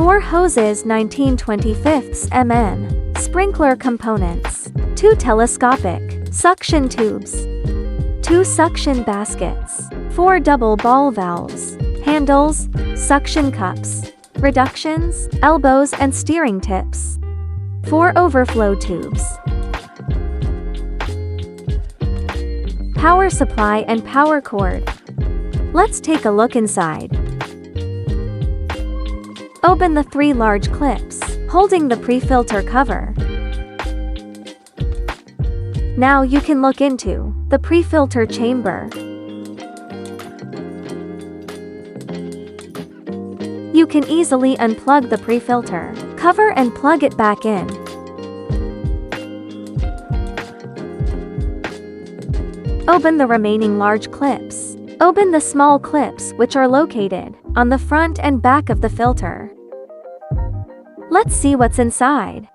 4 hoses 19/25 mm, sprinkler components, 2 telescopic suction tubes, 2 suction baskets, 4 double ball valves, handles, suction cups, reductions, elbows and steering tips, 4 overflow tubes, power supply and power cord. Let's take a look inside. Open the 3 large clips, holding the pre-filter cover. Now you can look into the pre-filter chamber. You can easily unplug the pre-filter cover and plug it back in. Open the remaining large clips. Open the small clips which are located on the front and back of the filter. Let's see what's inside.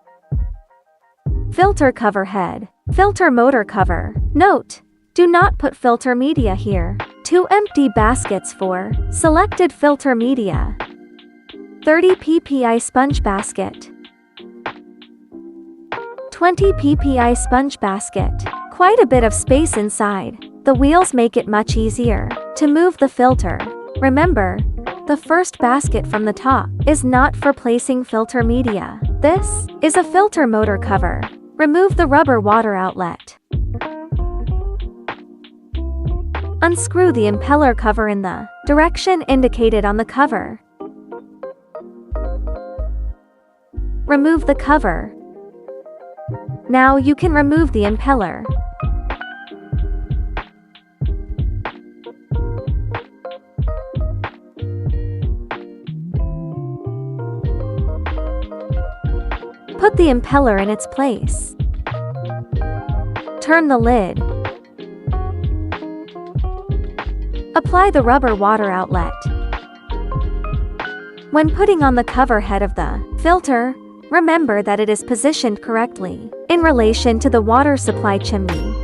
Filter cover head. Filter motor cover. Note: do not put filter media here. 2 empty baskets for selected filter media. 30 ppi sponge basket. 20 ppi sponge basket. Quite a bit of space inside. The wheels make it much easier to move the filter. Remember, the first basket from the top is not for placing filter media. This is a filter motor cover. Remove the rubber water outlet. Unscrew the impeller cover in the direction indicated on the cover. Remove the cover. Now you can remove the impeller. Put the impeller in its place. Turn the lid. Apply the rubber water outlet. When putting on the cover head of the filter, remember that it is positioned correctly in relation to the water supply chimney.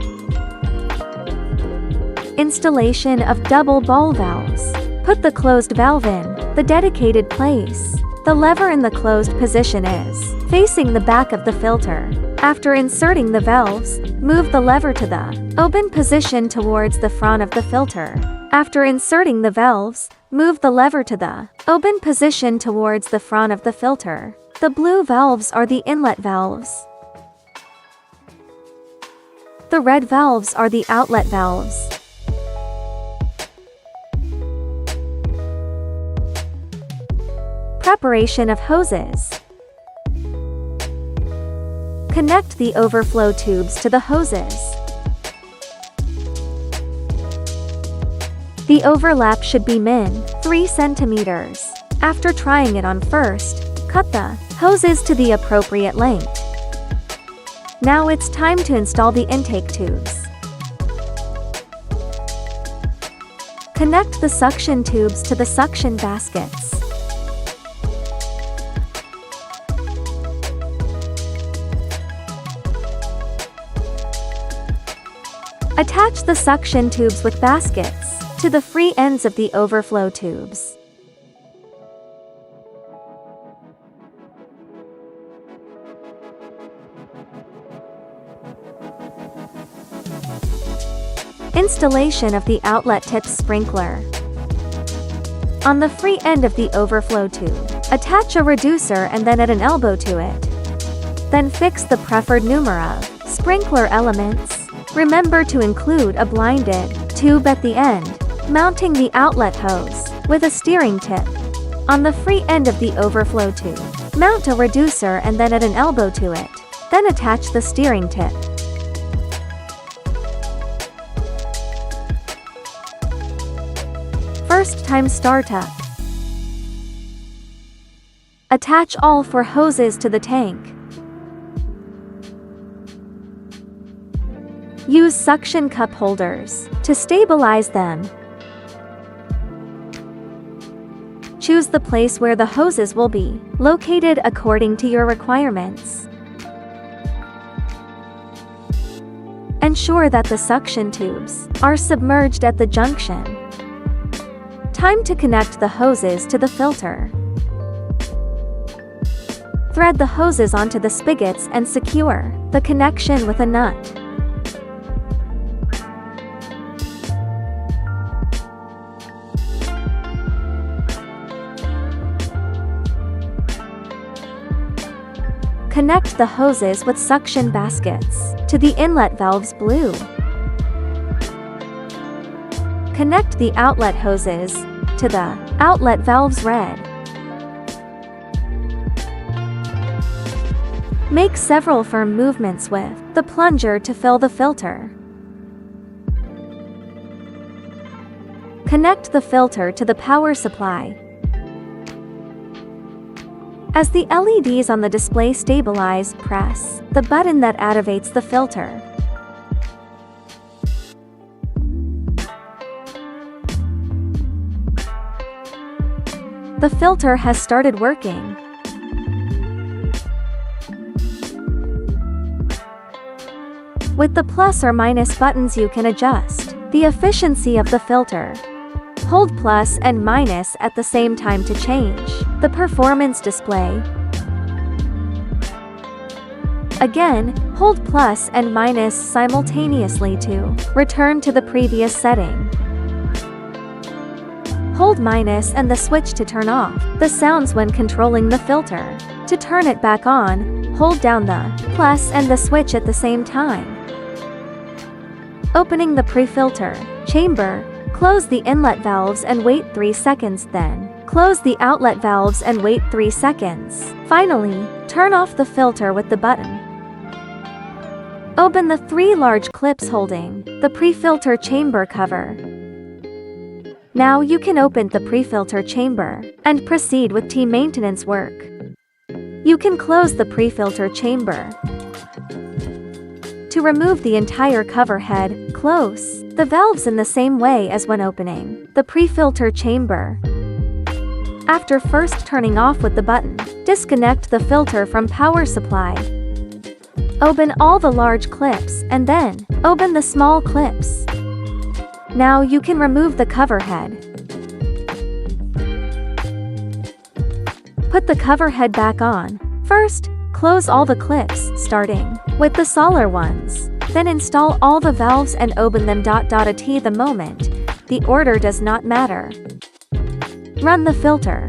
Installation of double ball valves. Put the closed valve in the dedicated place. The lever in the closed position is facing the back of the filter. After inserting the valves, move the lever to the open position towards the front of the filter. After inserting the valves, move the lever to the open position towards the front of the filter. The blue valves are the inlet valves. The red valves are the outlet valves. Preparation of hoses. Connect the overflow tubes to the hoses. The overlap should be min 3 centimeters. After trying it on first, cut the hoses to the appropriate length. Now it's time to install the intake tubes. Connect the suction tubes to the suction baskets. Attach the suction tubes with baskets to the free ends of the overflow tubes. Installation of the outlet tip sprinkler. On the free end of the overflow tube, attach a reducer and then add an elbow to it. Then fix the preferred number of sprinkler elements. Remember to include a blinded tube at the end, mounting the outlet hose with a steering tip. On the free end of the overflow tube, mount a reducer and then add an elbow to it. Then attach the steering tip. First time startup. Attach all 4 hoses to the tank. Use suction cup holders to stabilize them. Choose the place where the hoses will be located according to your requirements. Ensure that the suction tubes are submerged at the junction. Time to connect the hoses to the filter. Thread the hoses onto the spigots and secure the connection with a nut. Connect the hoses with suction baskets to the inlet valves blue. Connect the outlet hoses to the outlet valves red. Make several firm movements with the plunger to fill the filter. Connect the filter to the power supply. As the LEDs on the display stabilize, press the button that activates the filter. The filter has started working. With the plus or minus buttons you can adjust the efficiency of the filter. Hold plus and minus at the same time to change the performance display. Again, hold plus and minus simultaneously to return to the previous setting. Hold minus and the switch to turn off the sounds when controlling the filter. To turn it back on, hold down the plus and the switch at the same time. Opening the pre-filter chamber, close the inlet valves and wait 3 seconds, then close the outlet valves and wait 3 seconds. Finally, turn off the filter with the button. Open the 3 large clips holding the pre-filter chamber cover. Now you can open the pre-filter chamber and proceed with maintenance work. You can close the pre-filter chamber. To remove the entire cover head, close the valves in the same way as when opening the pre-filter chamber. After first turning off with the button, disconnect the filter from power supply. Open all the large clips and then open the small clips. Now you can remove the cover head. Put the cover head back on. First, close all the clips, starting with the smaller ones. Then install all the valves and open them at the moment. The order does not matter. Run the filter.